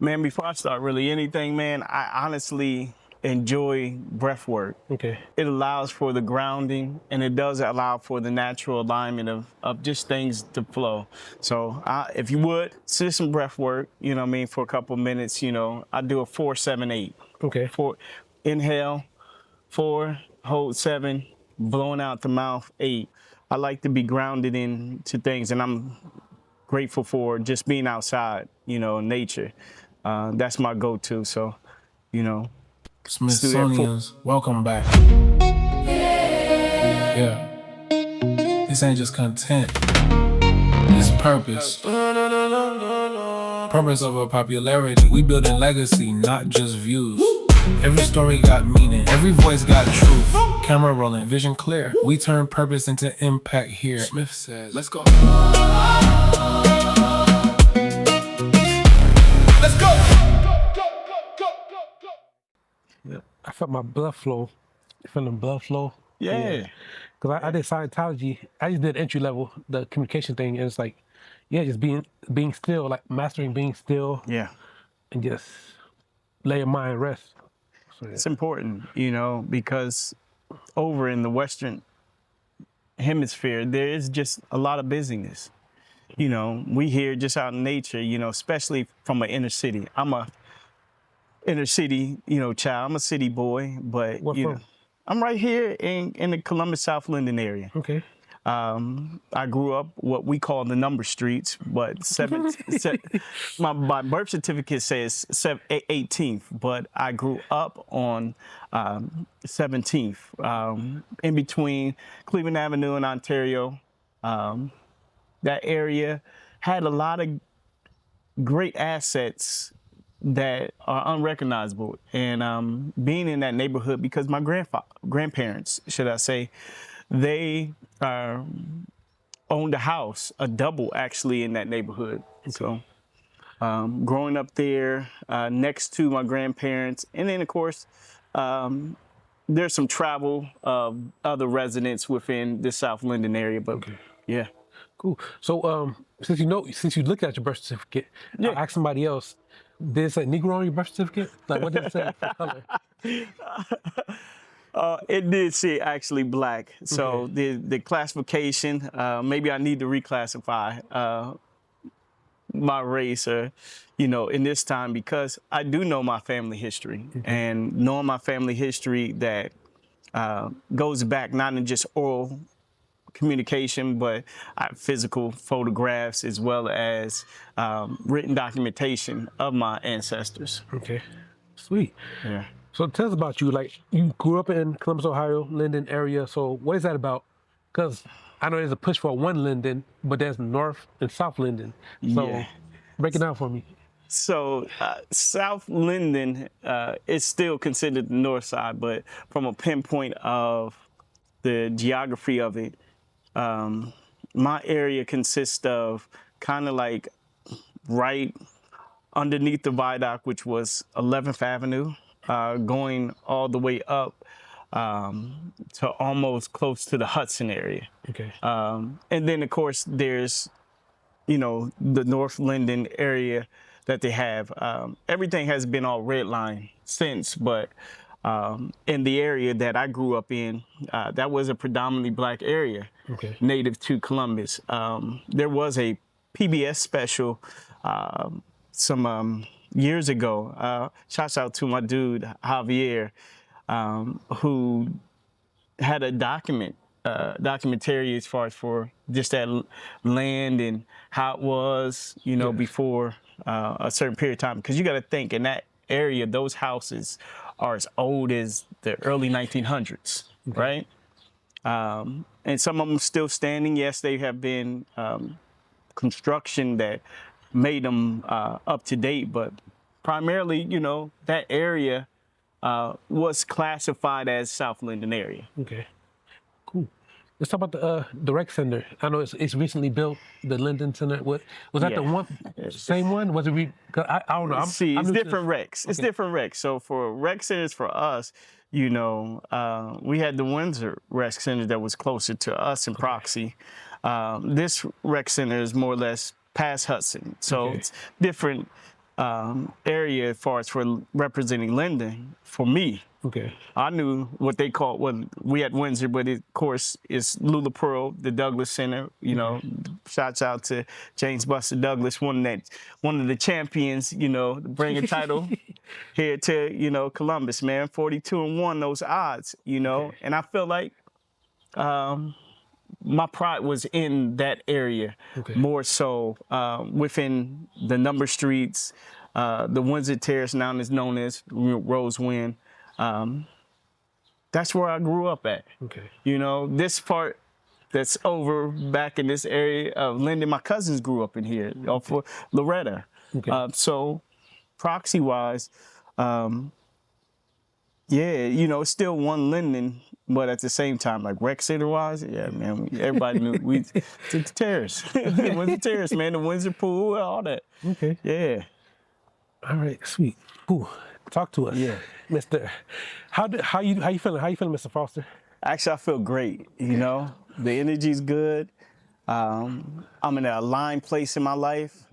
Man, before I start really anything, man, I honestly enjoy breath work. Okay. It allows for the grounding, and it does allow for the natural alignment of just things to flow. So if you would, just some breath work, you know what I mean, for a couple minutes, I do a 4-7-8. Okay. Four, inhale, 4, hold 7, blowing out the mouth, 8. I like to be grounded into things, and I'm grateful for just being outside, nature. That's my go-to. So, Smithsonian's, welcome back. Yeah. This ain't just content. It's purpose. Purpose over popularity. We building legacy, not just views. Every story got meaning. Every voice got truth. Camera rolling, vision clear. We turn purpose into impact here. Smith says, let's go. Let's go. I felt my blood flow. Feeling blood flow. Yeah. Because I did Scientology. I just did entry level, the communication thing. And it's like, just being still, like mastering being still. Yeah. And just let your mind rest. So, It's important, because over in the Western hemisphere, there is just a lot of busyness. We here just out in nature, especially from an inner city. I'm a inner city, child. I'm a city boy, but What from? I'm right here in the Columbus, South Linden area. Okay. I grew up what we call the number streets, but my birth certificate says 18th, but I grew up on 17th, in between Cleveland Avenue and Ontario. That area had a lot of great assets that are unrecognizable. And being in that neighborhood, because my grandparents, should I say, they owned a house, a double actually, in that neighborhood. So growing up there next to my grandparents, and then of course there's some travel of other residents within the South Linden area, but yeah. Cool. So since you looked at your birth certificate, I asked somebody else, did it say Negro on your birth certificate? Like, what did it say for color? It did say actually black. So the classification, maybe I need to reclassify my race, or, in this time, because I do know my family history, and knowing my family history that goes back not in just oral communication, but physical photographs, as well as written documentation of my ancestors. Okay. Sweet. Yeah. So tell us about you. Like, you grew up in Columbus, Ohio, Linden area. So what is that about? Because I know there's a push for one Linden, but there's North and South Linden. So break it down for me. So South Linden is still considered the north side, but from a pinpoint of the geography of it, my area consists of kind of like right underneath the viaduct, which was 11th Avenue, going all the way up to almost close to the Hudson area. Okay. And then, of course, there's, the North Linden area that they have. Everything has been all red line since, but in the area that I grew up in, that was a predominantly black area, native to Columbus. There was a PBS special some years ago. Shouts out to my dude, Javier, who had a documentary as far as for just that land and how it was, before a certain period of time. Because you got to think, in that area, those houses are as old as the early 1900s, right? And some of them still standing. Yes, they have been construction that made them up to date, but primarily, that area was classified as South Linden area. Okay. Cool. Let's talk about the rec center. I know it's recently built, the Linden Center. Was that the one, same one? Was it? I don't know. It's different recs. It's different recs. So for rec centers for us, we had the Windsor Rec Center that was closer to us in proxy. This rec center is more or less past Hudson, so it's different area as far as for representing Linden for me. Okay. I knew what they called, well, we at Windsor, but of course it's Lula Pearl, the Douglas Center. You know, shouts out to James Buster Douglas, one of the champions. You know, to bring a title here to Columbus, man. 42-1 those odds. You know, and I feel like my pride was in that area more so within the number streets, the Windsor Terrace, now is known as Rosewind. That's where I grew up at. Okay. You know, this part that's over back in this area of Linden, my cousins grew up in here, off of Loretta. Okay. So proxy-wise, yeah, you know, it's still one Linden, but at the same time, like rec center-wise, yeah, man, everybody knew we took the terrace. Windsor Terrace, man, the Windsor pool, all that. Okay. Yeah. All right, sweet. Ooh, talk to us. Yeah. Mr. How you feeling? How you feeling, Mr. Foster? Actually, I feel great. You know, the energy's good. I'm in an aligned place in my life.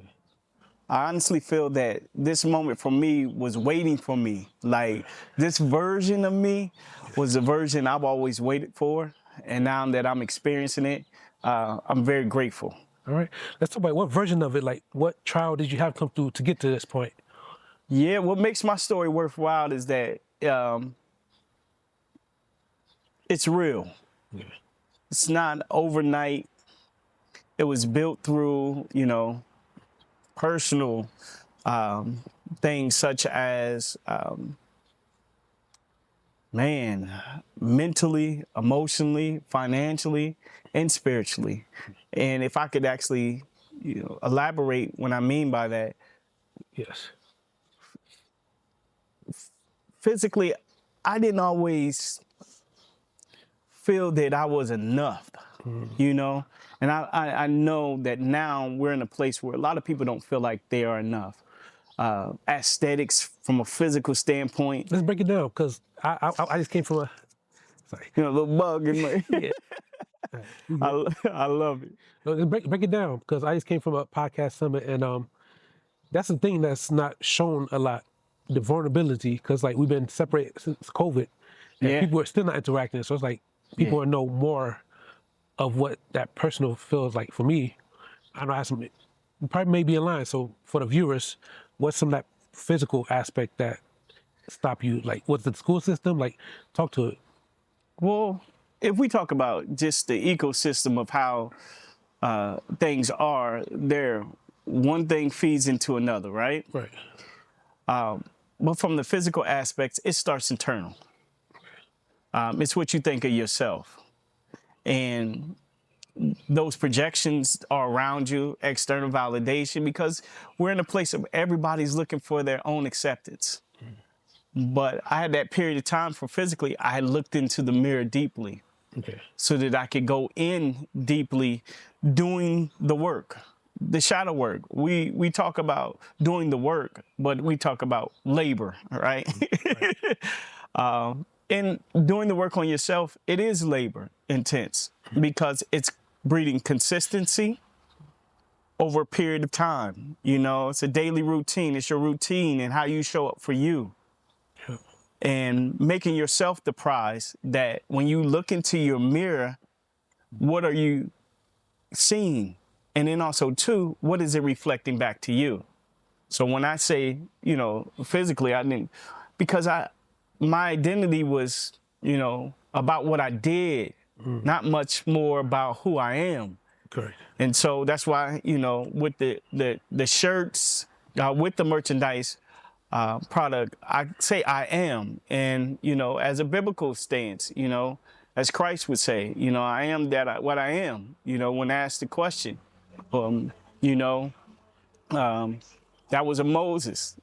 I honestly feel that this moment for me was waiting for me. Like, this version of me was the version I've always waited for. And now that I'm experiencing it, I'm very grateful. All right. Let's talk about what version of it, like what trial did you have come through to get to this point? Yeah, what makes my story worthwhile is that it's real. Yeah. It's not overnight. It was built through, you know, personal things such as, mentally, emotionally, financially, and spiritually. And if I could actually, elaborate what I mean by that, Yes. physically, I didn't always feel that I was enough, you know? And I know that now we're in a place where a lot of people don't feel like they are enough. Aesthetics from a physical standpoint. Let's break it down, because I just came from a, sorry. Little bug in my, Yeah. I love it. No, let's break it down, because I just came from a podcast summit, and that's the thing that's not shown a lot, the vulnerability, because like we've been separated since COVID, and people are still not interacting. So it's like people want to know more of what that personal feels like. For me, I know I have some, probably may be in line. So for the viewers, what's some of that physical aspect that stop you? Like, what's the school system? Like, talk to it. Well, if we talk about just the ecosystem of how things are there, one thing feeds into another, right? Right. But from the physical aspects, it starts internal. It's what you think of yourself. And those projections are around you, external validation, because we're in a place of everybody's looking for their own acceptance. But I had that period of time for physically, I had looked into the mirror deeply so that I could go in deeply doing the work, the shadow work. We talk about doing the work, but we talk about labor, right? And doing the work on yourself, it is labor intense because it's breeding consistency over a period of time. You know, it's a daily routine. It's your routine and how you show up for you. And making yourself the prize that when you look into your mirror, what are you seeing? And then also, too, what is it reflecting back to you? So when I say, physically, I didn't, because my identity was, about what I did, not much more about who I am. Correct. And so that's why, with the shirts, with the merchandise product, I say I am. And, as a biblical stance, as Christ would say, I am what I am, when asked the question. That was a Moses,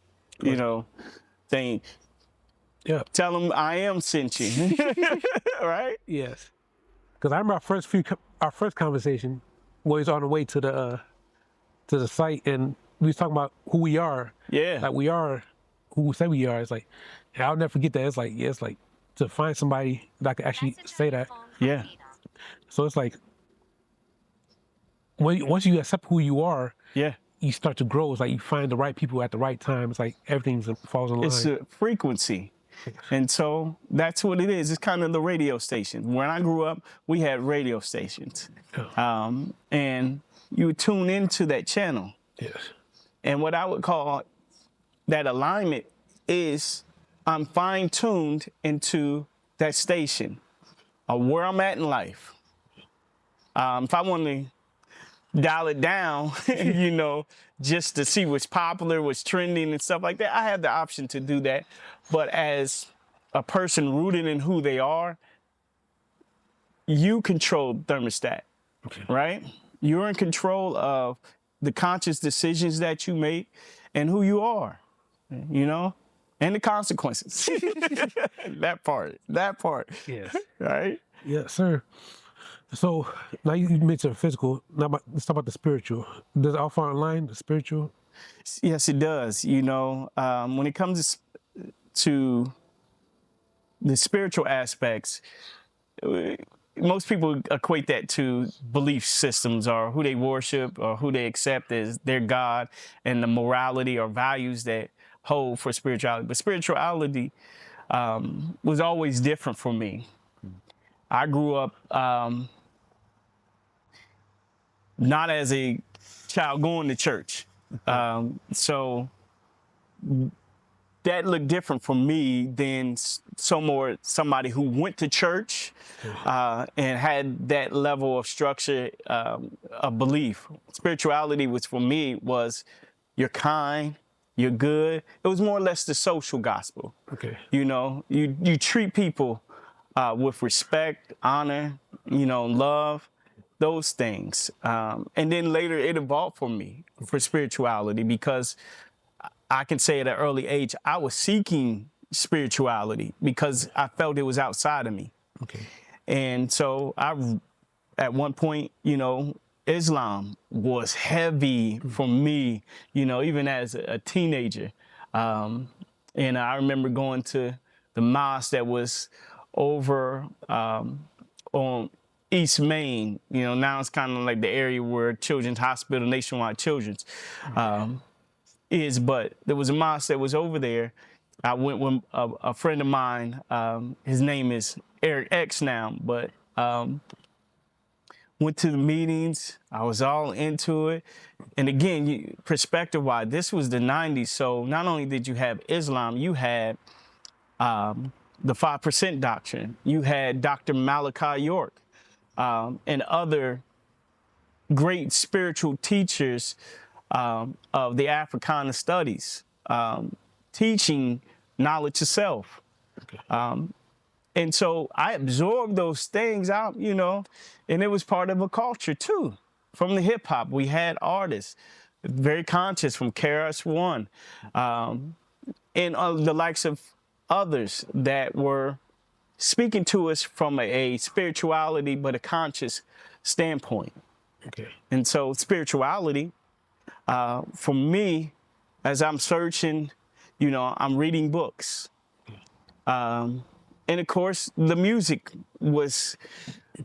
thing. Yeah. Tell him I am sent you, right? Yes. Because I remember our first conversation was on the way to the site, and we was talking about who we are. Yeah. Like we are who we say we are. It's like, and I'll never forget that. It's like, it's like to find somebody that could actually say that. Yeah. So it's like, once you accept who you are, yeah, you start to grow. It's like you find the right people at the right time. It's like everything falls in line. It's a frequency. And so that's what it is. It's kind of the radio station. When I grew up, we had radio stations. And you would tune into that channel. Yes. And what I would call that alignment is I'm fine-tuned into that station of where I'm at in life. If I want to dial it down, you know, just to see what's popular, what's trending and stuff like that, I have the option to do that. But as a person rooted in who they are, you control the thermostat, right? You're in control of the conscious decisions that you make and who you are, you know, and the consequences. That part. Yes. Right? Yes, sir. So now you mentioned physical. Now let's talk about the spiritual. Does it all fall in line, the spiritual? Yes, it does. You know, when it comes to the spiritual aspects, most people equate that to belief systems or who they worship or who they accept as their God and the morality or values that hold for spirituality. But spirituality was always different for me. I grew up not as a child going to church. So that looked different for me than somebody who went to church and had that level of structure of belief. Spirituality was, for me, was you're kind, you're good. It was more or less the social gospel. Okay. You know, you treat people with respect, honor, you know, love, those things. And then later it evolved for me for spirituality because I can say at an early age, I was seeking spirituality because I felt it was outside of me. Okay. And so at one point, you know, Islam was heavy for me, you know, even as a teenager. And I remember going to the mosque that was over on East Main. You know, now it's kind of like the area where Children's Hospital, Nationwide Children's, is, but there was a mosque that was over there. I went with a friend of mine. His name is Eric X now, but went to the meetings. I was all into it. And again, perspective-wise, this was the 90s. So not only did you have Islam, you had the 5% doctrine. You had Dr. Malachi York and other great spiritual teachers of the Africana studies, teaching knowledge of self. Okay. And so I absorbed those things out, you know, and it was part of a culture too. From the hip hop, we had artists very conscious from KRS-One and the likes of others that were speaking to us from a spirituality, but a conscious standpoint. Okay. And so spirituality, for me, as I'm searching, you know, I'm reading books. And of course, the music was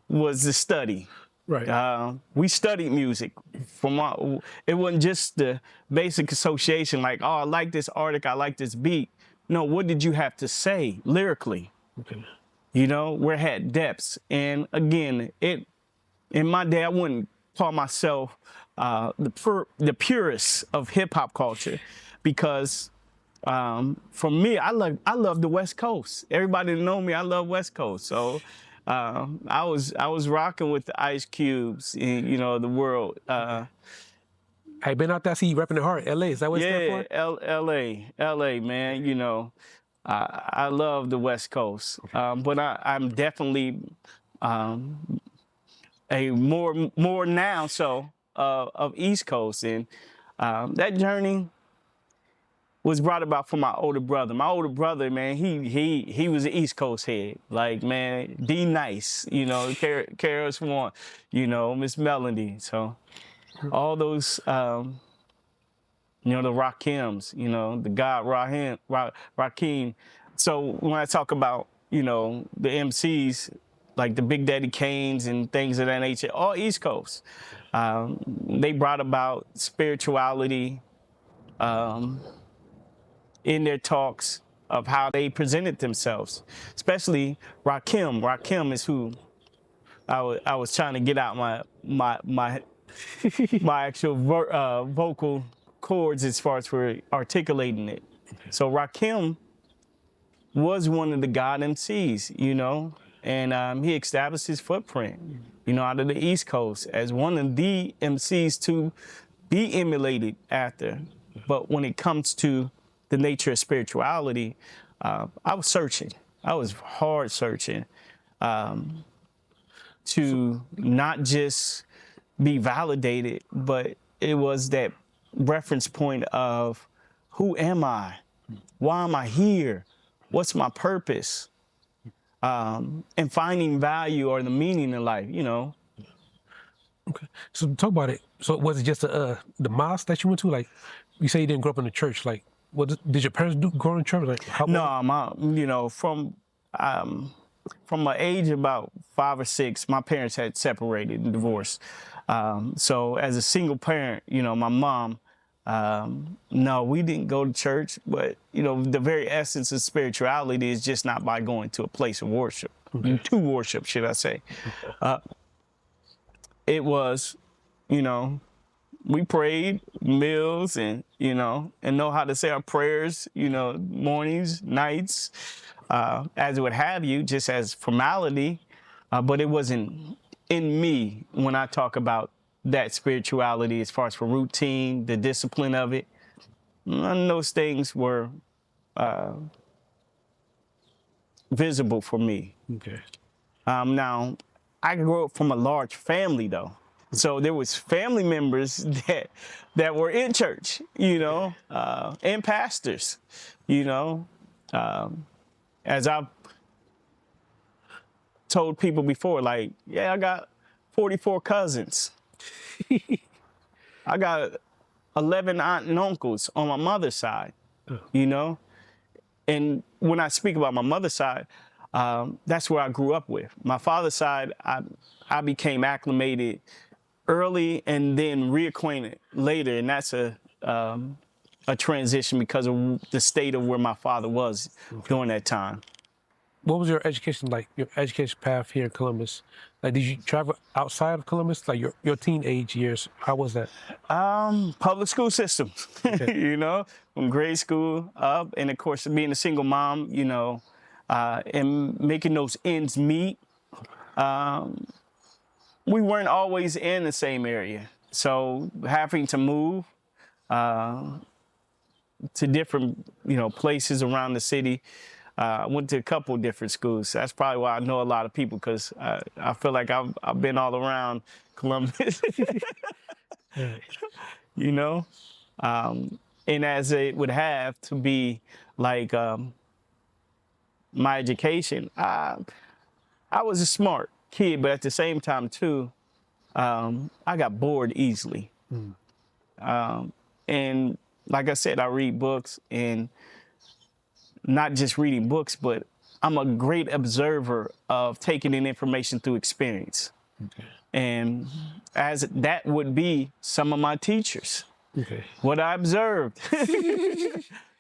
the study. Right. We studied music. It wasn't just the basic association like, oh, I like this artist, I like this beat. No, what did you have to say lyrically? Okay. You know, where it had depths. And again, in my day, I wouldn't call myself the purist of hip hop culture because for me, I love the West Coast. Everybody that know me, I love West Coast. So I was rocking with the Ice Cubes, and, you know, the world. Hey, been out there, I see you repping the heart. LA, is that what it's there for? LA, man. You know, I love the West Coast, but I'm definitely a more now so of East Coast, and that journey was brought about from my older brother. My older brother, man, he was an East Coast head. Like, man, D Nice, you know, KRS-One, you know, Miss Melody. So all those, you know, the Rakims, you know, the God Rakim. So when I talk about, you know, the MCs, like the Big Daddy Kanes and things of that nature, all East Coast. They brought about spirituality in their talks of how they presented themselves, especially Rakim. Rakim is who I was trying to get out my actual vocal chords as far as for articulating it. So Rakim was one of the God MCs, you know, and he established his footprint, you know, out of the East Coast as one of the MCs to be emulated after. But when it comes to the nature of spirituality, I was searching. I was hard searching to not just be validated, but it was that reference point of who am I? Why am I here? What's my purpose? And finding value or the meaning in life, you know. Okay. So talk about it. So was it just the mosque that you went to? Like, you say you didn't grow up in the church. Like, did your parents grow in church? Like, No, you know, from my age about 5 or 6, my parents had separated and divorced. So as a single parent, you know, my mom, no, we didn't go to church, but, you know, the very essence of spirituality is just not by going to a place of worship, to worship, should I say. It was, you know, we prayed meals and, you know, and know how to say our prayers, you know, mornings, nights, as it would have you, just as formality. But it wasn't in me when I talk about that spirituality as far as for routine, the discipline of it. None of those things were visible for me. Okay. Now, I grew up from a large family, though. So there was family members that were in church, you know, and pastors, you know. As I've told people before, like, yeah, I got 44 cousins. I got 11 aunt and uncles on my mother's side, you know. And when I speak about my mother's side, that's where I grew up with. My father's side, I became acclimated early and then reacquainted later, and that's a transition because of the state of where my father was during that time. What was your education like? Your education path here in Columbus? Like, did you travel outside of Columbus? Like your teenage years? How was that? Public school system, you know, from grade school up, and of course being a single mom, you know, and making those ends meet. We weren't always in the same area, so having to move to different, you know, places around the city. I went to a couple of different schools. That's probably why I know a lot of people, because I feel like I've been all around Columbus, you know? And as it would have to be like my education, I was a smart kid, but at the same time too, I got bored easily. And like I said, I read books, and not just reading books, but I'm a great observer of taking in information through experience. Okay. And as that would be some of my teachers. Okay. What I observed,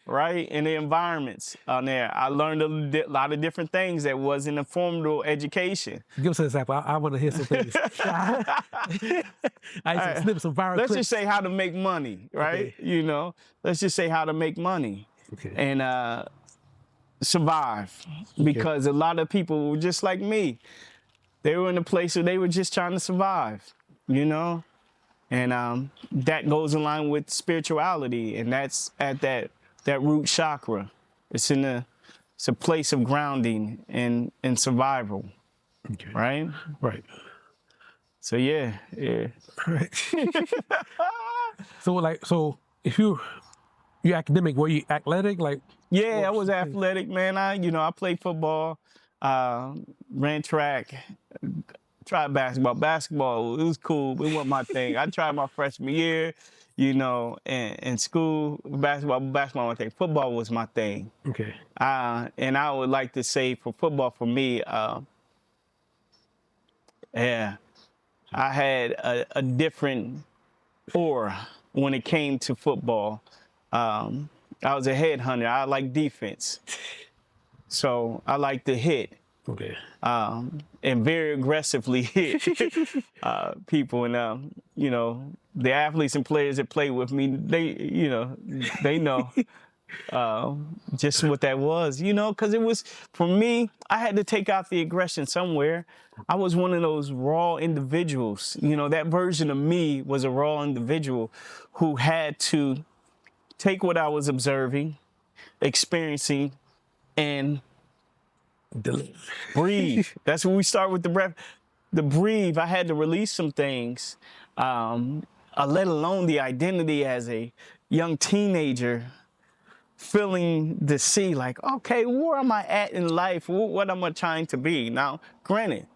right, in the environments on there. I learned a lot of different things that wasn't a formal education. Give us an example. I want to hear some things. I used to snip some viral Let's clips. just say how to make money, right? Okay. You know, let's just say how to make money. Okay. And survive, because a lot of people were just like me. They were in a place where they were just trying to survive, you know? And that goes in line with spirituality, and that's at that root chakra. It's a place of grounding and survival, okay. Right? Right. So yeah. Right. So if you're academic, were you athletic? Like, yeah, I was athletic, man. I played football, ran track, tried basketball. Basketball, it was cool, but it wasn't my thing. I tried my freshman year, you know, in school, basketball was my thing. Football was my thing. Okay. And I would like to say for football, for me, Yeah. I had a different aura when it came to football. I was a headhunter. I like defense. So I like to hit Okay. and very aggressively hit people. And, you know, the athletes and players that play with me, they know just what that was, you know, because it was, for me, I had to take out the aggression somewhere. I was one of those raw individuals. You know, that version of me was a raw individual who had to take what I was observing, experiencing, and breathe. That's when we start with the breath. The breathe, I had to release some things, let alone the identity as a young teenager, feeling to see like, okay, where am I at in life? What am I trying to be? Now, granted,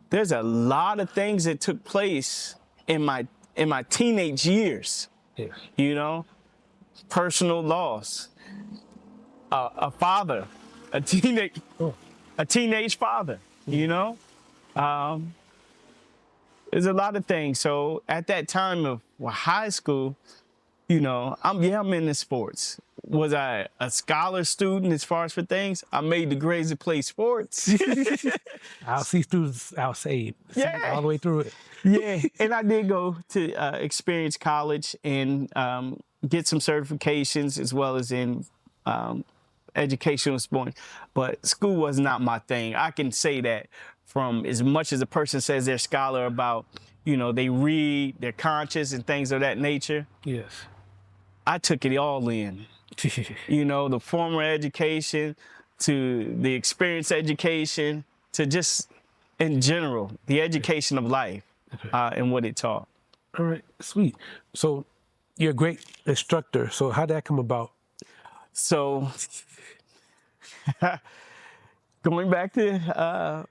there's a lot of things that took place in my teenage years. Yes. You know, personal loss, a father, a teenage father. You know, there's a lot of things. So at that time of high school, you know, I'm in the sports. Was I a scholar student as far as for things? I made the grades to play sports. I'll see students outside. Yeah. All the way through it. Yeah, and I did go to experience college and get some certifications as well as in educational sports. But school was not my thing. I can say that from as much as a person says they're a scholar about, you know, they read, they're conscious and things of that nature. Yes. I took it all in. You know, the formal education to the experience education to just in general, the education of life and what it taught. All right, sweet. So you're a great instructor. So how did that come about? So going back to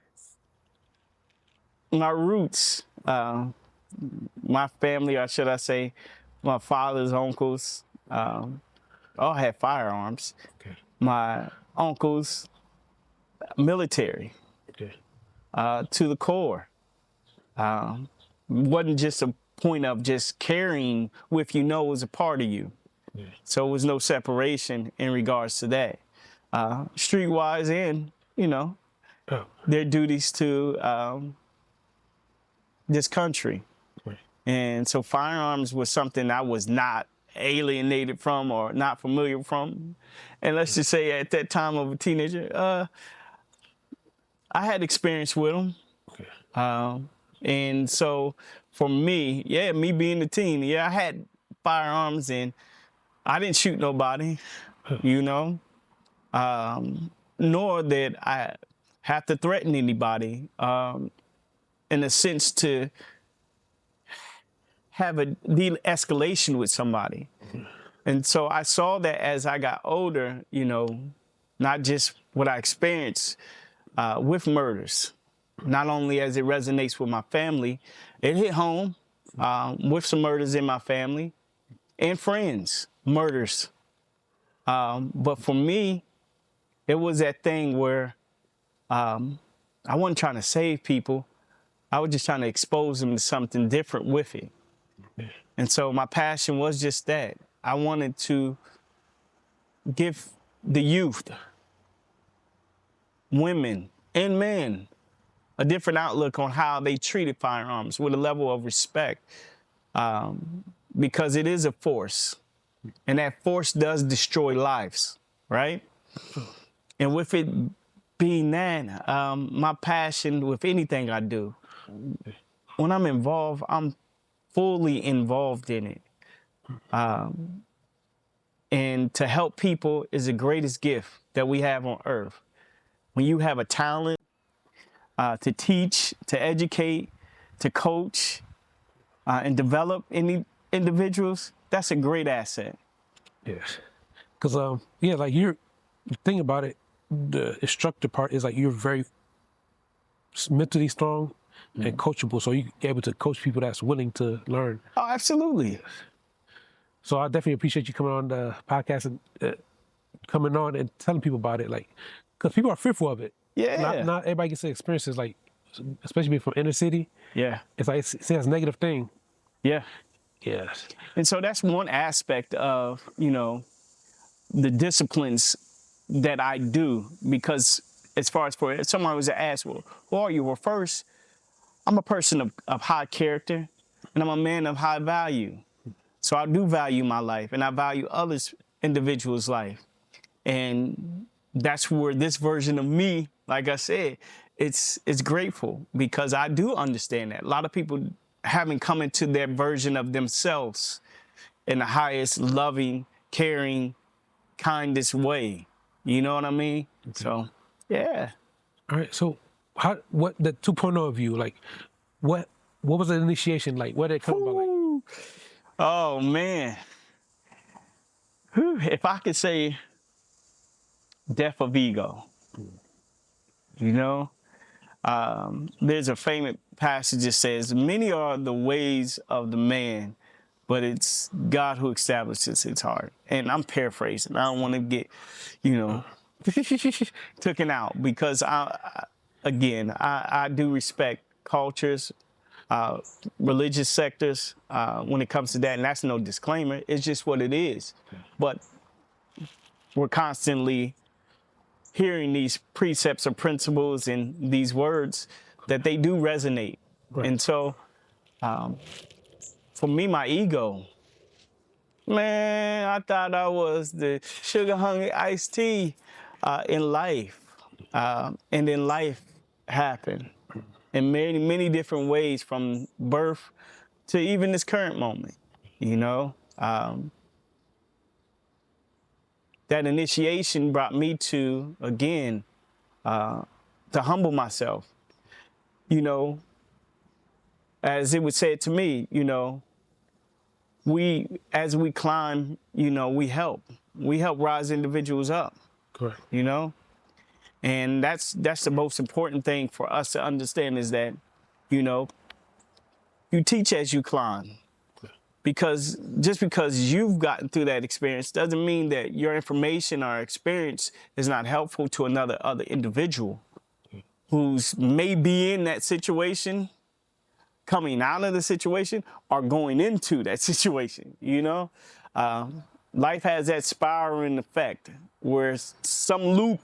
my roots, my family, or should I say, my father's uncles, all had firearms. Okay. My uncles, military, Okay. to the core. Wasn't just a point of just carrying with you, know it was a part of you. Yeah. So it was no separation in regards to that. Streetwise and, you know, Oh. their duties to this country. Right. And so firearms was something I was not alienated from or not familiar from. And let's just say at that time of a teenager, I had experience with them. Okay. And so for me, me being a teen, I had firearms and I didn't shoot nobody, you know, nor did I have to threaten anybody in a sense to have a de-escalation with somebody. And so I saw that as I got older, you know, not just what I experienced with murders, not only as it resonates with my family, it hit home with some murders in my family and friends, murders. But for me, it was that thing where I wasn't trying to save people. I was just trying to expose them to something different with it. And so my passion was just that. I wanted to give the youth, women and men, a different outlook on how they treated firearms with a level of respect, because it is a force, and that force does destroy lives, right? And with it being that, my passion with anything I do, when I'm involved, I'm fully involved in it. And to help people is the greatest gift that we have on earth. When you have a talent to teach, to educate, to coach, and develop any individuals, that's a great asset. Yes. Because, like the thing about it, the instructor part is like you're very mentally strong and coachable. So you're able to coach people that's willing to learn. Oh, absolutely. So I definitely appreciate you coming on the podcast and coming on and telling people about it. Like, because people are fearful of it. Yeah. Not everybody gets to experience it like especially being from inner city, Yeah. it's like it's seen as a negative thing. Yeah. Yes. And so that's one aspect of, the disciplines that I do, because as far as for someone was asked, well, who are you? Well, first, I'm a person of high character, and I'm a man of high value. So I do value my life, and I value others, individuals' life. And that's where this version of me, like I said, it's grateful, because I do understand that. A lot of people haven't come into their version of themselves in the highest loving, caring, kindest way. You know what I mean? So, yeah. All right. So, what the 2.0 of you, like, what was the initiation like? Where did it come about? Like, Ooh. Oh, man. Whew. If I could say death of ego, there's a famous passage that says, many are the ways of the man, but it's God who establishes his heart. And I'm paraphrasing. I don't want to get, taken out, because I do respect cultures, religious sectors when it comes to that. And that's no disclaimer. It's just what it is. But we're constantly hearing these precepts or principles and these words that they do resonate. Right. And so for me, my ego, man, I thought I was the sugar-hungry iced tea in life. And then life happened in many, many different ways, from birth to even this current moment, That initiation brought me to, again, to humble myself. As it was said to me, as we climb, we help rise individuals up. correct. And that's the most important thing for us to understand, is that, you teach as you climb. Because just because you've gotten through that experience doesn't mean that your information or experience is not helpful to other individual who's may be in that situation, coming out of the situation, or going into that situation. Life has that spiraling effect where some loop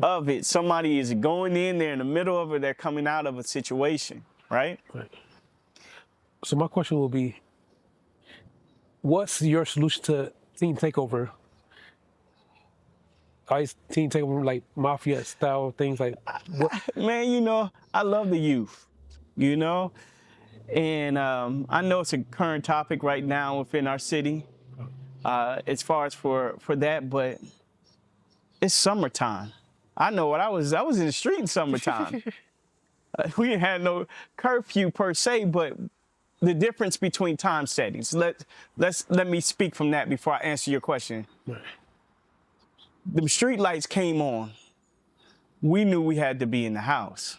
of it, somebody is going in there in the middle of it, they're coming out of a situation, right? Right. So my question will be, what's your solution to teen takeover? Ice teen takeover, like mafia style things, like what? Man, I love the youth, and I know it's a current topic right now within our city, as far as for that, but it's summertime. I know what I was in the street in summertime. We didn't have no curfew per se, but the difference between time settings. Let me speak from that before I answer your question. Right. The street lights came on. We knew we had to be in the house.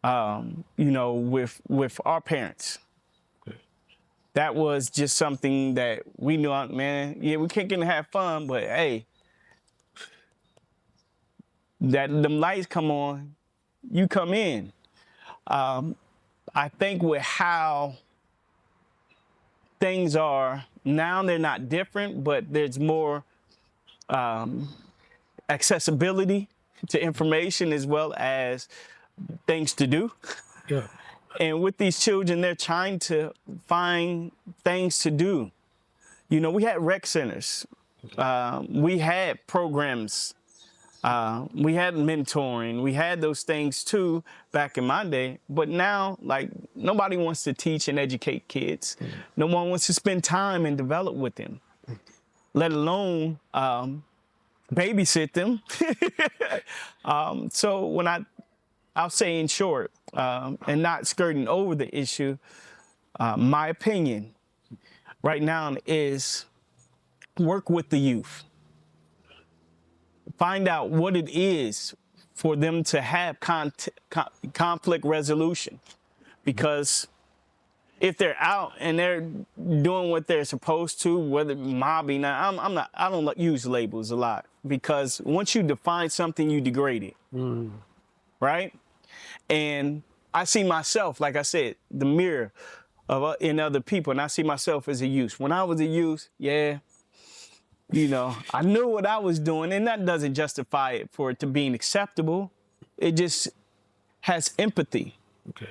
With our parents. Okay. That was just something that we knew, man, yeah, we can't get to have fun, but hey, them lights come on, you come in. I think with how things are now, they're not different, but there's more accessibility to information as well as things to do. Yeah. And with these children, they're trying to find things to do. We had rec centers. We had programs. We had mentoring. We had those things too back in my day. But now, like, nobody wants to teach and educate kids. No one wants to spend time and develop with them, let alone babysit them. So when I'll say in short, and not skirting over the issue, my opinion right now is work with the youth. Find out what it is for them to have conflict resolution. Because if they're out and they're doing what they're supposed to, whether mobbing, I don't use labels a lot, because once you define something, you degrade it, right? And I see myself, like I said, the mirror of in other people, and I see myself as a youth. When I was a youth, yeah, you know, I knew what I was doing, and that doesn't justify it for it to being acceptable. It just has empathy Okay.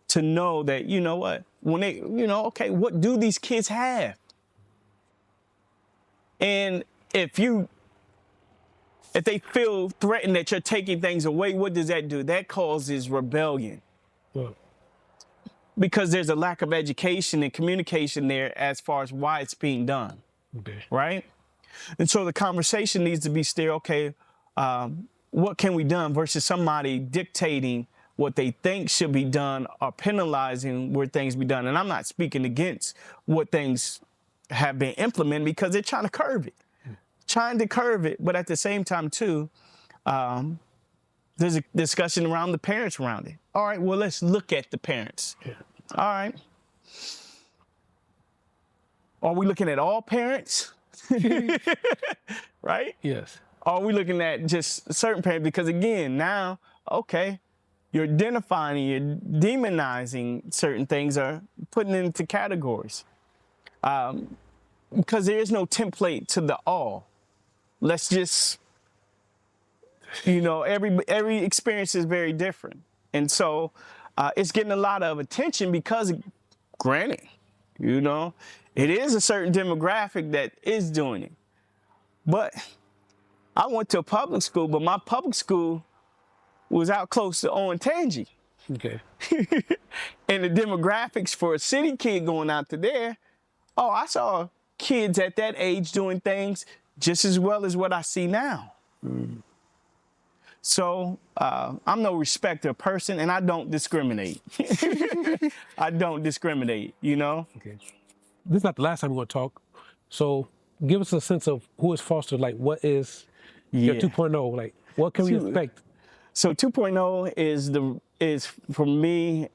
to know that, you know what, when they, you know, okay, what do these kids have? And if they feel threatened that you're taking things away, what does that do? That causes rebellion. Well, Because there's a lack of education and communication there as far as why it's being done, okay. right? And so the conversation needs to be still, okay, what can we do versus somebody dictating what they think should be done or penalizing where things be done. And I'm not speaking against what things have been implemented because they're trying to curb it. But at the same time, too, there's a discussion around the parents around it. All right, well, let's look at the parents. Yeah. All right. Are we looking at all parents? Right? Yes. Are we looking at just certain parents? Because again, now, okay, you're identifying, you're demonizing certain things or putting it into categories. Because there is no template to the all. Let's just, you know, every experience is very different. And so it's getting a lot of attention because, granted, you know, it is a certain demographic that is doing it. But I went to a public school, but my public school was out close to Olentangy. Okay. And the demographics for a city kid going out to there, oh, I saw kids at that age doing things just as well as what I see now. Mm. So I'm no respecter of person, and I don't discriminate. I don't discriminate, you know? Okay. This is not the last time we're going to talk. So give us a sense of who is Foster, like what is your 2.0? Like what can we expect? So 2.0 is for me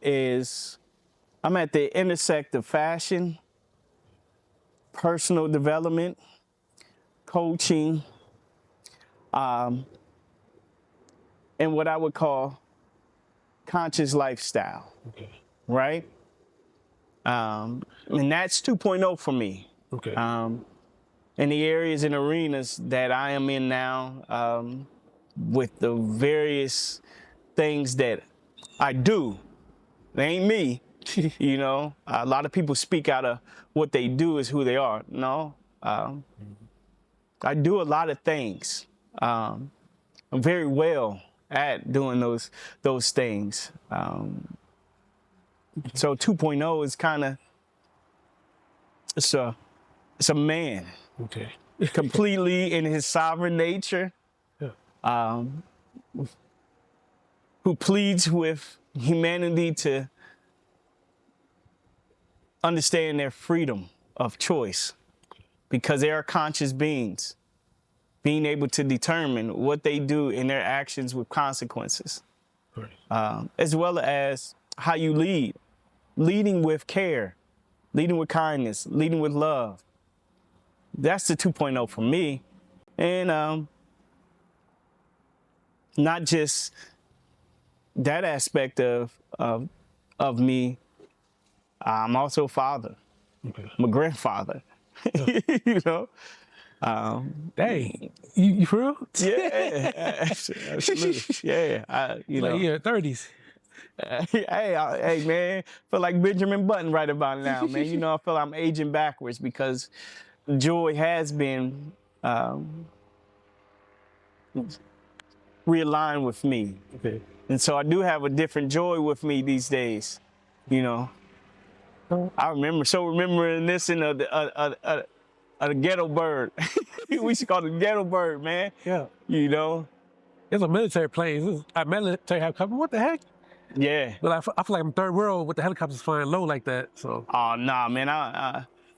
I'm at the intersect of fashion, personal development, coaching, and what I would call conscious lifestyle. Okay. Right? And that's 2.0 for me. Okay. In the areas and arenas that I am in now, with the various things that I do, they ain't me. You know, a lot of people speak out of what they do is who they are. No, I do a lot of things. I'm very well at doing those things. So 2.0 is kind of it's a man, okay, completely in his sovereign nature, who pleads with humanity to understand their freedom of choice, because they are conscious beings, being able to determine what they do in their actions with consequences, as well as how you leading with care, leading with kindness, leading with love. That's the 2.0 for me. And not just that aspect of me, I'm also a father. Okay. I'm a grandfather. Yeah. You know? Dang, you for real? Yeah, absolutely. Yeah, you know. Like you're 30s. Hey, man, feel like Benjamin Button right about now, man. You know, I feel I'm aging backwards because joy has been realigned with me. Okay. And so I do have a different joy with me these days, you know. I remembering this in a ghetto bird. We used to call it ghetto bird, man. Yeah. You know? It's a military plane. Our military helicopter. What the heck? Yeah. But I feel like I'm third world with the helicopters flying low like that. So. Oh nah, man.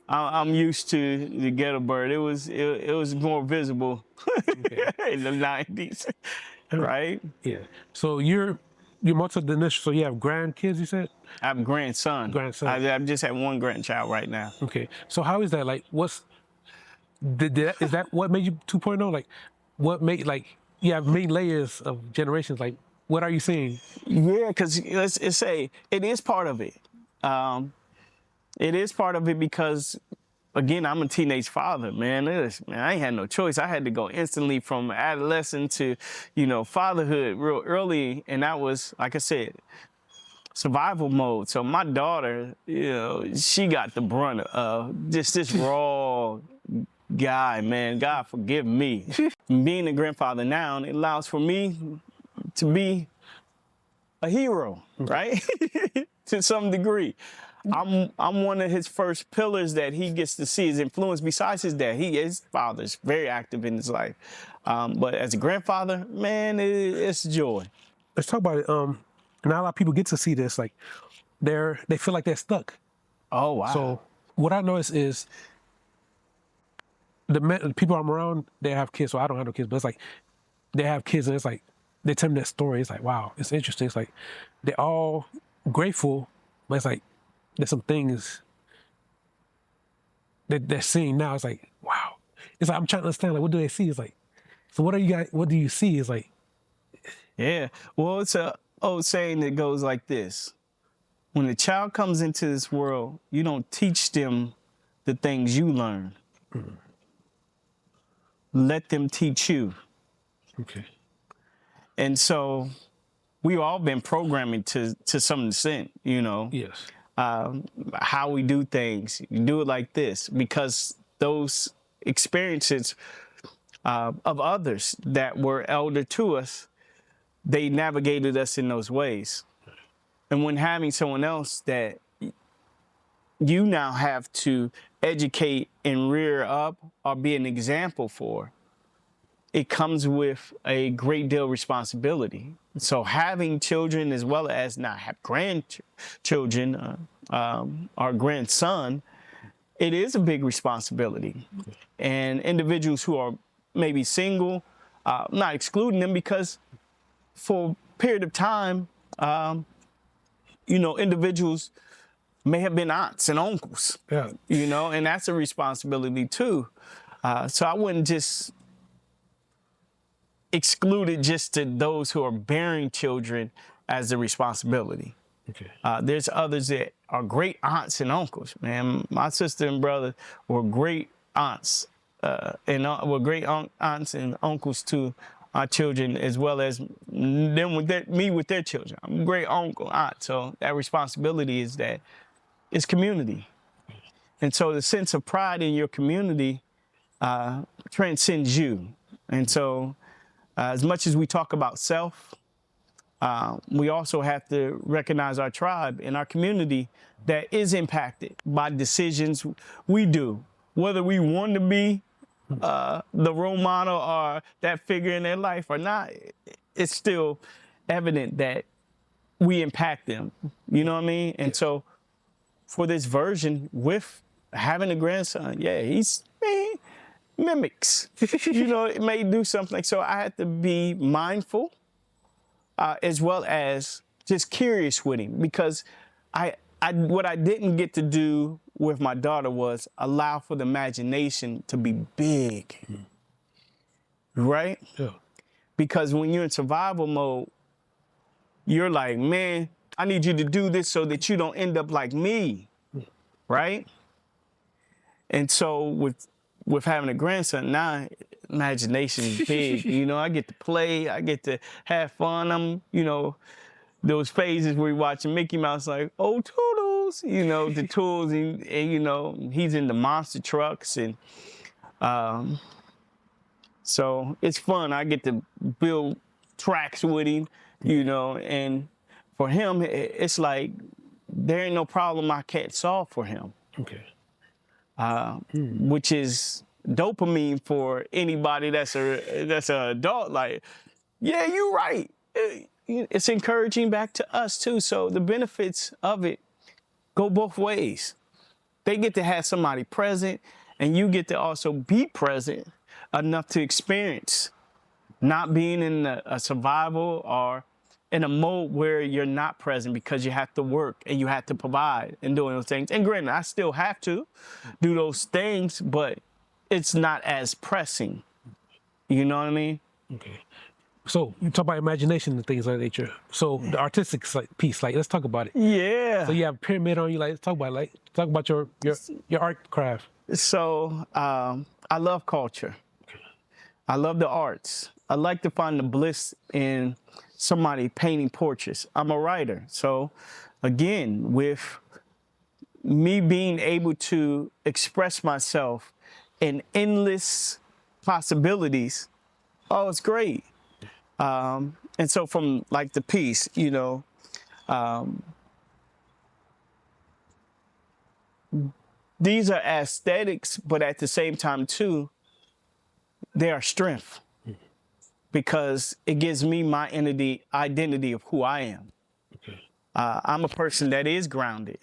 I'm used to the ghetto bird. It was more visible in the 90s, right? Yeah. So you're multi-dimensional. So you have grandkids, you said? I have a grandson. Grandson. I just have one grandchild right now. Okay. So how is that? Like, is that what made you 2.0? Like, what made, like, you have many layers of generations. Like, What are you seeing? Yeah, because let's say it is part of it. It is part of it because, again, I'm a teenage father, man. Man, I ain't had no choice. I had to go instantly from adolescent to, fatherhood real early, and that was, like I said, survival mode. So my daughter, she got the brunt of just this raw guy, man. God forgive me. Being a grandfather now, it allows for me to be a hero, right? To some degree. I'm one of his first pillars that he gets to see his influence. Besides his dad, his father's very active in his life. But as a grandfather, man, it's joy. Let's talk about it. Not a lot of people get to see this. Like, they feel like they're stuck. Oh, wow. So what I notice is the people I'm around, they have kids. So I don't have no kids, but it's like they have kids, and it's like they tell me that story. It's like, wow, it's interesting. It's like they're all grateful, but it's like there's some things that they're seeing now. It's like, wow. It's like I'm trying to understand. Like, what do they see? It's like, so what are you guys? What do you see? It's like, yeah. Well, it's a old saying that goes like this: when a child comes into this world, you don't teach them the things you learn. Let them teach you. okay, And so we've all been programming to some extent, yes, how we do things. You do it like this because those experiences of others that were elder to us, they navigated us in those ways. And when having someone else that you now have to educate and rear up or be an example for, it comes with a great deal of responsibility. So having children as well as not have grandchildren or grandson, it is a big responsibility. And individuals who are maybe single, not excluding them because for a period of time, individuals may have been aunts and uncles, yeah, and that's a responsibility too. So I wouldn't just exclude it just to those who are bearing children as a responsibility. okay, There's others that are great aunts and uncles, man. My sister and brother were great aunts, were great aunts and uncles to our children, as well as them with me with their children. I'm a great uncle, aunt. So that responsibility is that it's community. And so the sense of pride in your community transcends you. And so as much as we talk about self, we also have to recognize our tribe and our community that is impacted by decisions we do, whether we want to be the role model or that figure in their life or not. It's still evident that we impact them. You know what I mean? And so for this version with having a grandson, he mimics. It may do something. So I had to be mindful as well as just curious with him, because what I didn't get to do with my daughter was allow for the imagination to be big, right? yeah, Because when you're in survival mode, you're like, man, I need you to do this so that you don't end up like me, right? And so with having a grandson, now imagination is big. I get to play, I get to have fun. I'm, those phases where you're watching Mickey Mouse, like, oh, Toodles, the tools, and he's in the monster trucks. And so it's fun. I get to build tracks with him, and for him, it's like, there ain't no problem I can't solve for him. okay, Which is dopamine for anybody that's an adult. Like, yeah, you're right. It's encouraging back to us too. So the benefits of it go both ways. They get to have somebody present, and you get to also be present enough to experience not being in a survival or in a mode where you're not present because you have to work and you have to provide and doing those things. And granted, I still have to do those things, but it's not as pressing. You know what I mean? okay. So you talk about imagination and things like that nature. So the artistic piece, like let's talk about it. Yeah. So you have a pyramid on you, like let's talk about it, like talk about your art craft. So I love culture. I love the arts. I like to find the bliss in somebody painting portraits. I'm a writer. So again, with me being able to express myself in endless possibilities, oh, it's great. And so from like the piece, you know, these are aesthetics, but at the same time too, they are strength because it gives me my identity of who I am. I'm a person that is grounded,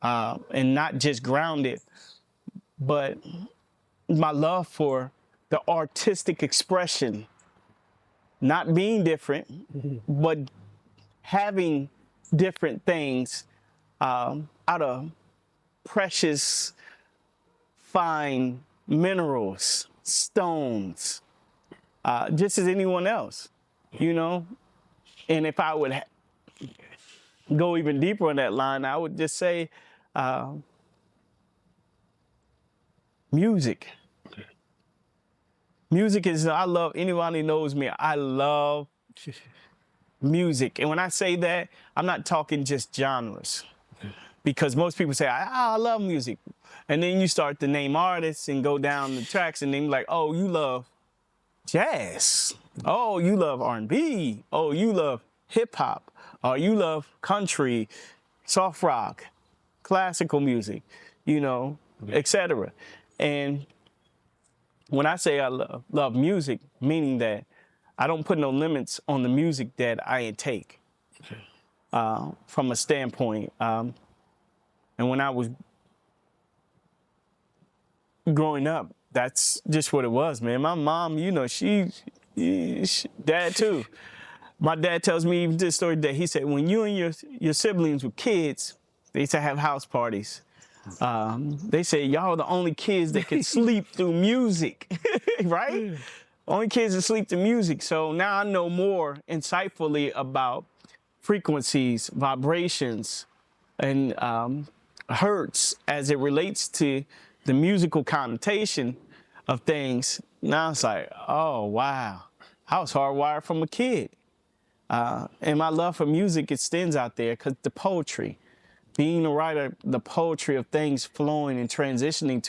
and not just grounded, but my love for the artistic expression, not being different, but having different things out of precious, fine minerals, stones, just as anyone else, you know? And if I would go even deeper on that line, I would just say music. Music is, I love, anybody knows me, I love music. And when I say that, I'm not talking just genres. Because most people say, I love music. And then you start to name artists and go down the tracks and then like, oh, you love jazz. Oh, you love R&B. Oh, you love hip hop. Or you love country, soft rock, classical music, you know, etc. And when I say I love music, meaning that I don't put no limits on the music that I take from a standpoint. And when I was growing up, that's just what it was, man. My mom, you know, she dad too. My dad tells me this story that he said when you and your siblings were kids, they used to have house parties. They say y'all are the only kids that could sleep through music, right? Only kids that sleep to music. So now I know more insightfully about frequencies, vibrations, and hertz as it relates to the musical connotation of things. Now it's like, oh, wow. I was hardwired from a kid. And my love for music extends out there because the poetry, being a writer, the poetry of things flowing and transitioning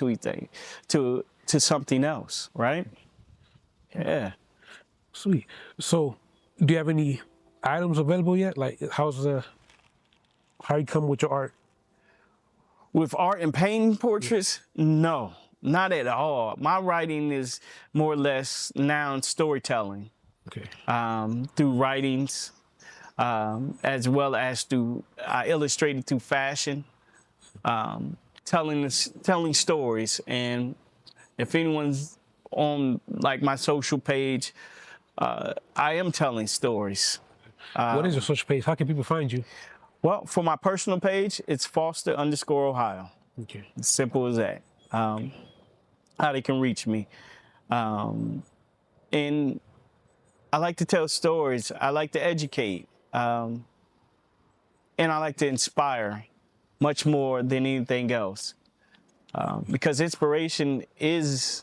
to something else, right? Yeah. Sweet. So do you have any items available yet? Like how you come with your art? With art and painting portraits, no, not at all. My writing is more or less now storytelling. Okay. Through writings, as well as through illustrating through fashion, telling stories. And if anyone's on like my social page, I am telling stories. What is your social page? How can people find you? Well, for my personal page, it's Foster_Ohio. Okay. Simple as that. How they can reach me. And I like to tell stories. I like to educate. And I like to inspire much more than anything else. Because inspiration is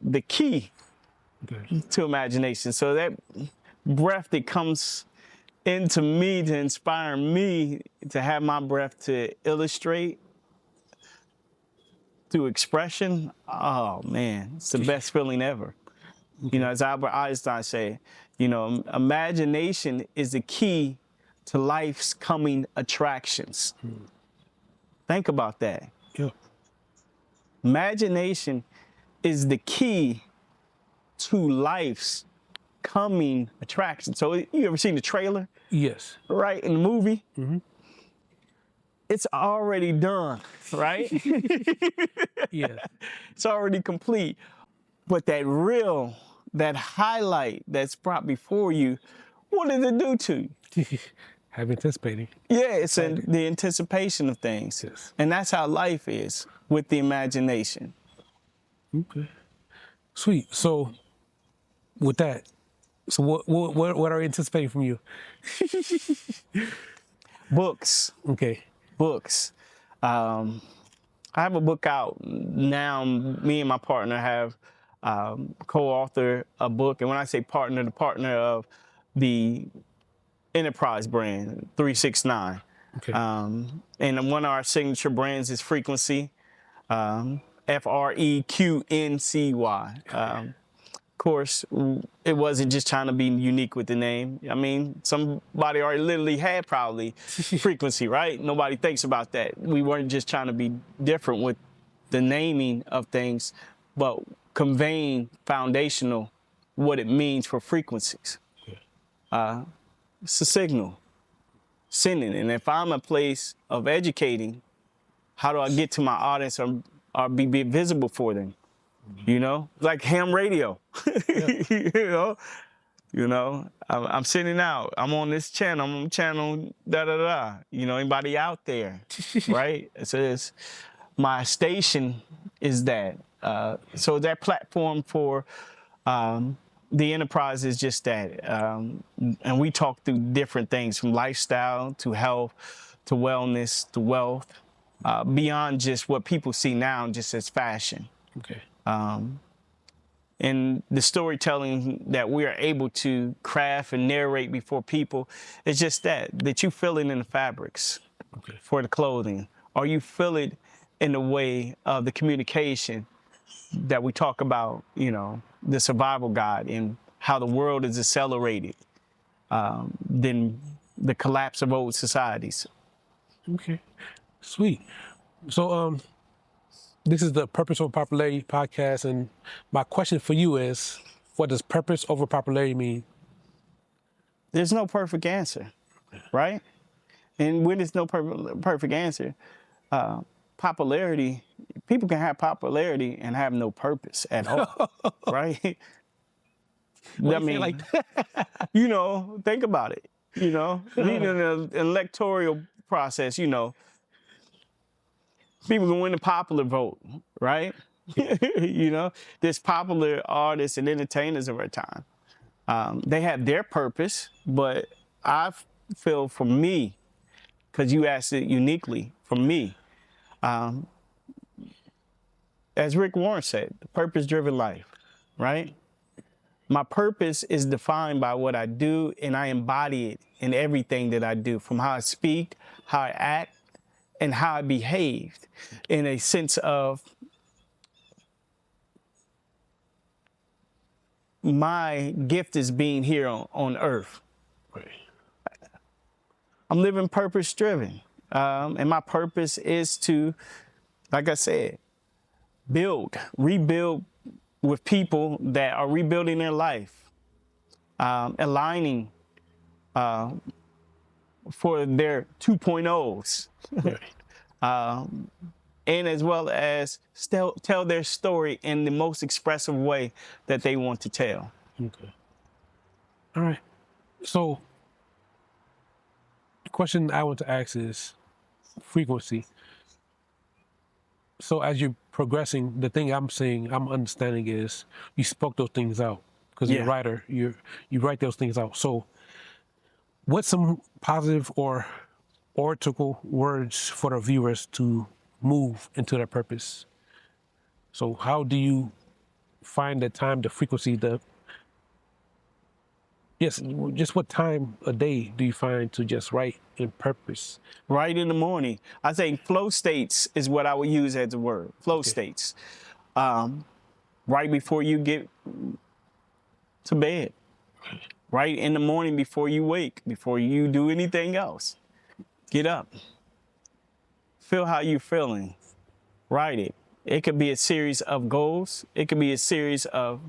the key to imagination. So that breath that comes into me to inspire me to have my breath to illustrate through expression, oh man, it's the best feeling ever. You know, as Albert Einstein said, you know, imagination is the key to life's coming attractions. Think about that. Yeah. Imagination is the key to life's coming attractions. So you ever seen the trailer? Yes. Right, in the movie? Mm-hmm. It's already done, right? Yes. It's already complete. But that highlight that's brought before you, what does it do to you? Have anticipating. Yeah, it's the anticipation of things. Yes. And that's how life is with the imagination. Okay. Sweet. So with that, So what are you anticipating from you? Books. Okay. Books. I have a book out now. Me and my partner have co-authored a book, and when I say partner, the partner of the enterprise brand 369, Okay. and one of our signature brands is Freqncy, Freqncy. Of course, it wasn't just trying to be unique with the name. I mean, somebody already literally had probably frequency, right? Nobody thinks about that. We weren't just trying to be different with the naming of things, but conveying foundational what it means for frequencies. It's a signal, sending. And if I'm a place of educating, how do I get to my audience or be visible for them? You know, like ham radio. you know, I'm sending out. I'm on this channel. I'm on channel da da da. You know, anybody out there, right? It says my station is that. So that platform for the enterprise is just that. And we talk through different things from lifestyle to health to wellness to wealth, beyond just what people see now just as fashion. Okay. And the storytelling that we are able to craft and narrate before people is just that you feel it in the fabrics for the clothing, or you feel it in the way of the communication that we talk about, you know, the survival guide and how the world is accelerated than the collapse of old societies. Okay. Sweet. So, this is the Purpose Over Popularity podcast, and my question for you is, what does purpose over popularity mean? There's no perfect answer, right? And when there's no perfect answer, popularity, people can have popularity and have no purpose at all, right? I mean, like you know, think about it. You know, being in an electoral process, you know, people can win the popular vote, right? You know, there's popular artists and entertainers of our time. They have their purpose, but I feel for me, because you asked it uniquely, for me, as Rick Warren said, the purpose-driven life, right? My purpose is defined by what I do, and I embody it in everything that I do, from how I speak, how I act, and how I behaved, in a sense of my gift is being here on earth. I'm living purpose-driven, and my purpose is to, like I said, rebuild with people that are rebuilding their life, aligning for their 2.0s, and as well as tell their story in the most expressive way that they want to tell. Okay. All right. So, the question I want to ask is frequency. So, as you're progressing, the thing I'm understanding is you spoke those things out because you're a Yeah. writer. You write those things out. So, what's some positive or oratorical words for the viewers to move into their purpose? So, how do you find the time, the frequency, just what time a day do you find to just write in purpose? Right in the morning. I think flow states is what I would use as a word. Flow states. Right before you get to bed. Right in the morning before you wake, before you do anything else. Get up. Feel how you're feeling. Write it. It could be a series of goals. It could be a series of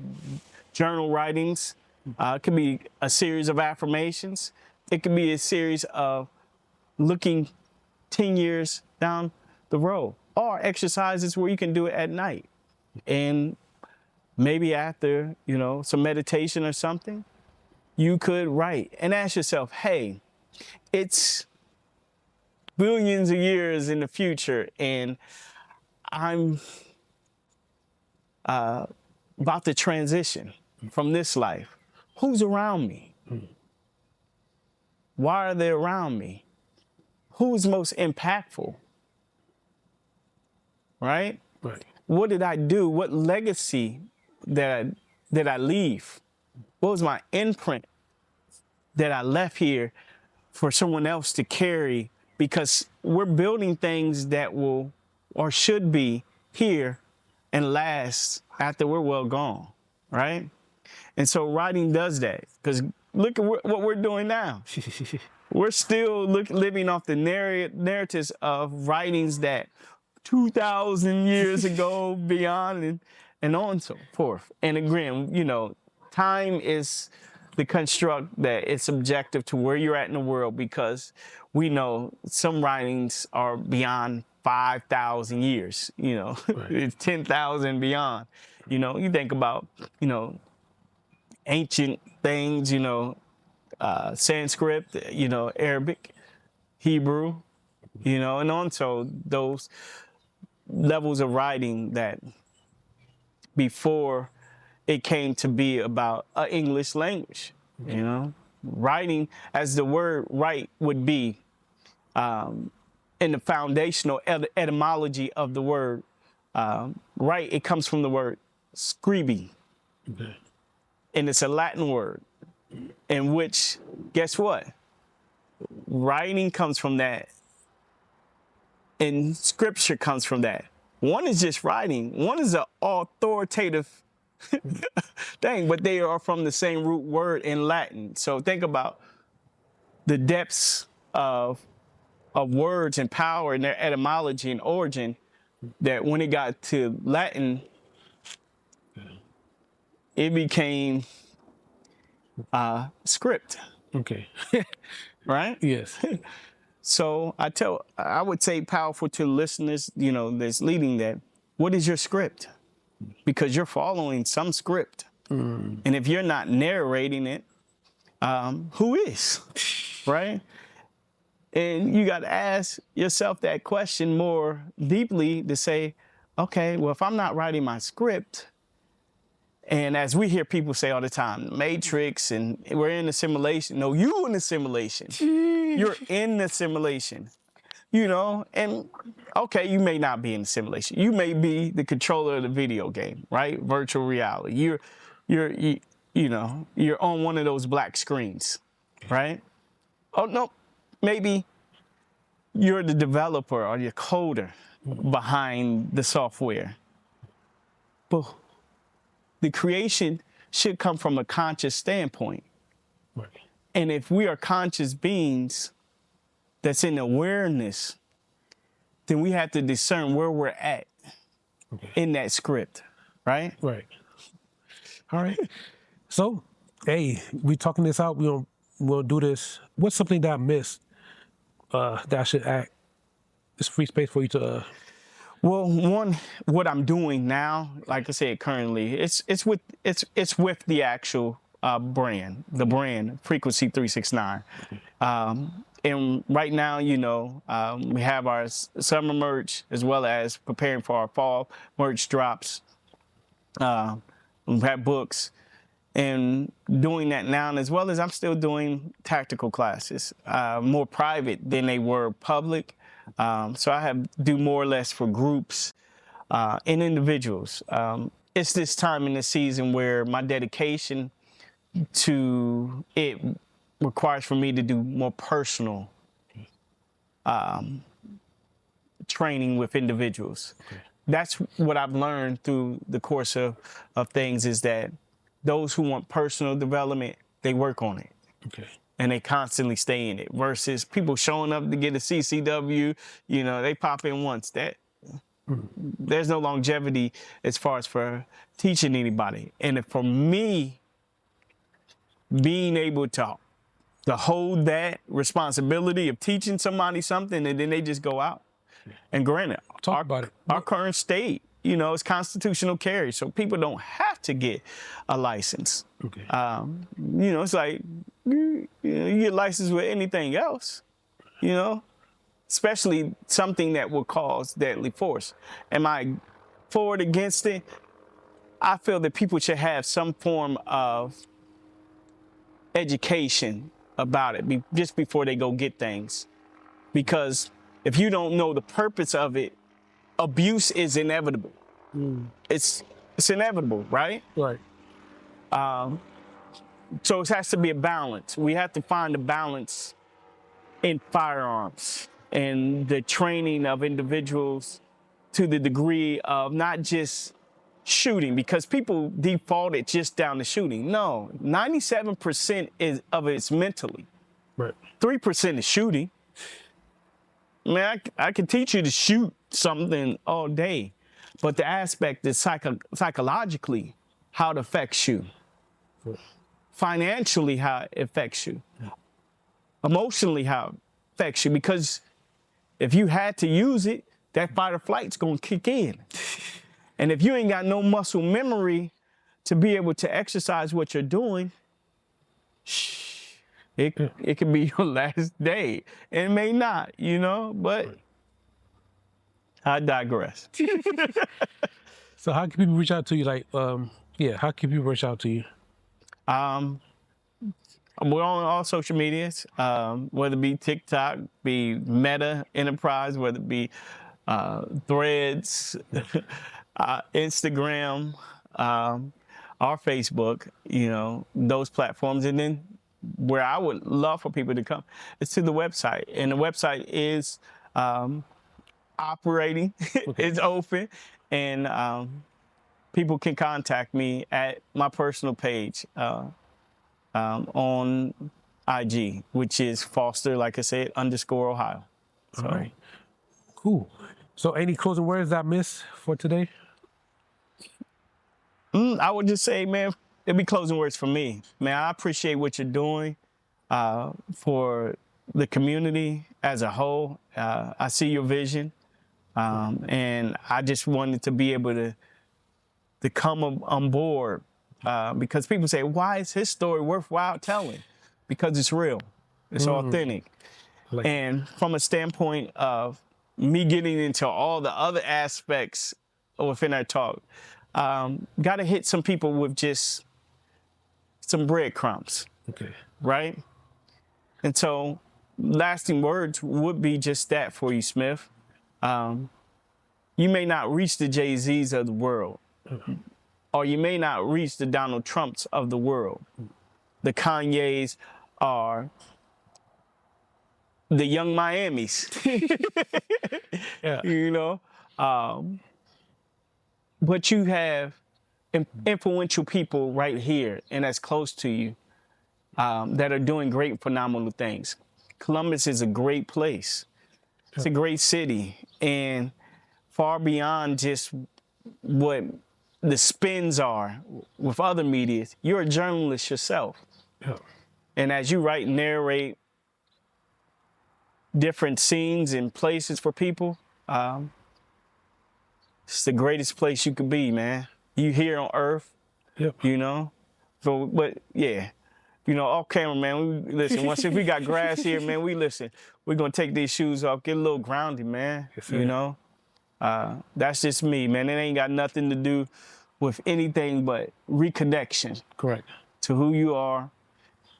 journal writings. It could be a series of affirmations. It could be a series of looking 10 years down the road, or exercises where you can do it at night. And maybe after, you know, some meditation or something, you could write and ask yourself, hey, it's billions of years in the future, and I'm about to transition from this life. who's around me? Why are they around me? Who's most impactful? Right? Right. What did I do? What legacy did I leave? What was my imprint that I left here for someone else to carry? Because we're building things that will or should be here and last after we're well gone, right? And so writing does that. Because look at what we're doing now. We're still living off the narratives of writings that 2,000 years ago, beyond, and on and so forth. And again, you know, time is the construct that it's subjective to where you're at in the world, because we know some writings are beyond 5,000 years, you know, Right. it's 10,000 beyond. You know, you think about, you know, ancient things, you know, Sanskrit, you know, Arabic, Hebrew, you know, and on. So those levels of writing that before it came to be about an English language, you know, writing as the word write would be in the foundational etymology of the word write. It comes from the word scribi, Okay. and it's a Latin word in which, guess what? Writing comes from that, and scripture comes from that. One is just writing. One is an authoritative thing, but they are from the same root word in Latin. So think about the depths of words and power and their etymology and origin, that when it got to Latin, it became script, Okay. right? Yes. So I would say powerful to listeners, you know, that's leading that. What is your script? Because you're following some script. And if you're not narrating it, who is, right? And you got to ask yourself that question more deeply to say, okay, well, if I'm not writing my script, and as we hear people say all the time, Matrix, and we're in the simulation. No, you in the simulation. You're in the simulation, you know? And okay, you may not be in the simulation. You may be the controller of the video game, right? Virtual reality. You know, you're on one of those black screens, right? Oh, no, maybe you're the developer or the coder behind the software. But the creation should come from a conscious standpoint. Right. And if we are conscious beings that's in awareness, then we have to discern where we're at in that script, right? Right. All right. So, hey, we talking this out. We'll do this. What's something that I missed that I should act? It's free space for you to. Well, one, what I'm doing now, like I said, currently, it's with the actual brand, the brand Freqncy 36nyne. And right now, you know, we have our summer merch as well as preparing for our fall merch drops. We have books and doing that now, as well as I'm still doing tactical classes, more private than they were public. So I do more or less for groups and individuals. It's this time in the season where my dedication to it requires for me to do more personal training with individuals. Okay. That's what I've learned through the course of things, is that those who want personal development, they work on it. Okay. And they constantly stay in it, versus people showing up to get a CCW, you know, they pop in once. There's no longevity as far as for teaching anybody. And for me, being able to hold that responsibility of teaching somebody something and then they just go out. And granted, Talk about it. Our current state, you know, is constitutional carry, so people don't have to get a license. Okay. You know, it's like you get licensed with anything else, you know, especially something that will cause deadly force. Am I for it, against it? I feel that people should have some form of education about it just before they go get things. Because if you don't know the purpose of it, abuse is inevitable. It's inevitable, right? Right. So it has to be a balance. We have to find a balance in firearms and the training of individuals to the degree of not just shooting, because people default it just down to shooting. No, 97% of it's mentally. Right. 3% is shooting. Man, I can teach you to shoot something all day, but the aspect is psychologically how it affects you, financially how it affects you, emotionally how it affects you. Because if you had to use it, that fight or flight's gonna kick in. And if you ain't got no muscle memory to be able to exercise what you're doing, it could be your last day. It may not, but I digress. So how can people reach out to you? Like, how can people reach out to you? We're on all social medias, whether it be TikTok, be Meta Enterprise, whether it be Threads, Instagram, our Facebook, those platforms. And then where I would love for people to come is to the website. And the website is operating, it's open, and people can contact me at my personal page on IG, which is Foster, like I said, _Ohio. So. All right. Cool. So any closing words I missed for today? I would just say, man, it'd be closing words for me. Man, I appreciate what you're doing for the community as a whole. I see your vision, and I just wanted to be able to come on board because people say, why is his story worthwhile telling? Because it's real. It's authentic. And from a standpoint of me getting into all the other aspects within our talk, got to hit some people with just some breadcrumbs. Okay. Right? And so lasting words would be just that for you, Smith. You may not reach the Jay-Z's of the world, or you may not reach the Donald Trumps of the world. The Kanye's are the young Miamis. Yeah. But you have influential people right here and that's close to you that are doing great, phenomenal things. Columbus is a great place. It's a great city. And far beyond just what the spins are with other media, you're a journalist yourself. Yeah. And as you write and narrate different scenes and places for people, it's the greatest place you could be, man. You here on Earth, Yep. So, but yeah, off camera, man. We listen. Once if we got grass here, man, we listen. We're gonna take these shoes off, get a little grounded, man. Yes, sir. That's just me, man. It ain't got nothing to do with anything but reconnection Correct. to who you are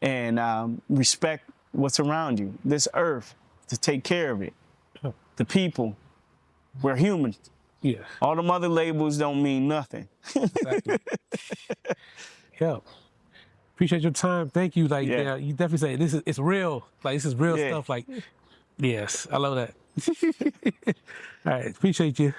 and respect what's around you. This earth, to take care of it. Yeah. The people, we're human. Yeah. All them other labels don't mean nothing. Exactly. Yeah. Appreciate your time. Thank you. Yeah. You definitely say it's real. This is real Yeah. stuff. Yes, I love that. All right. Appreciate you.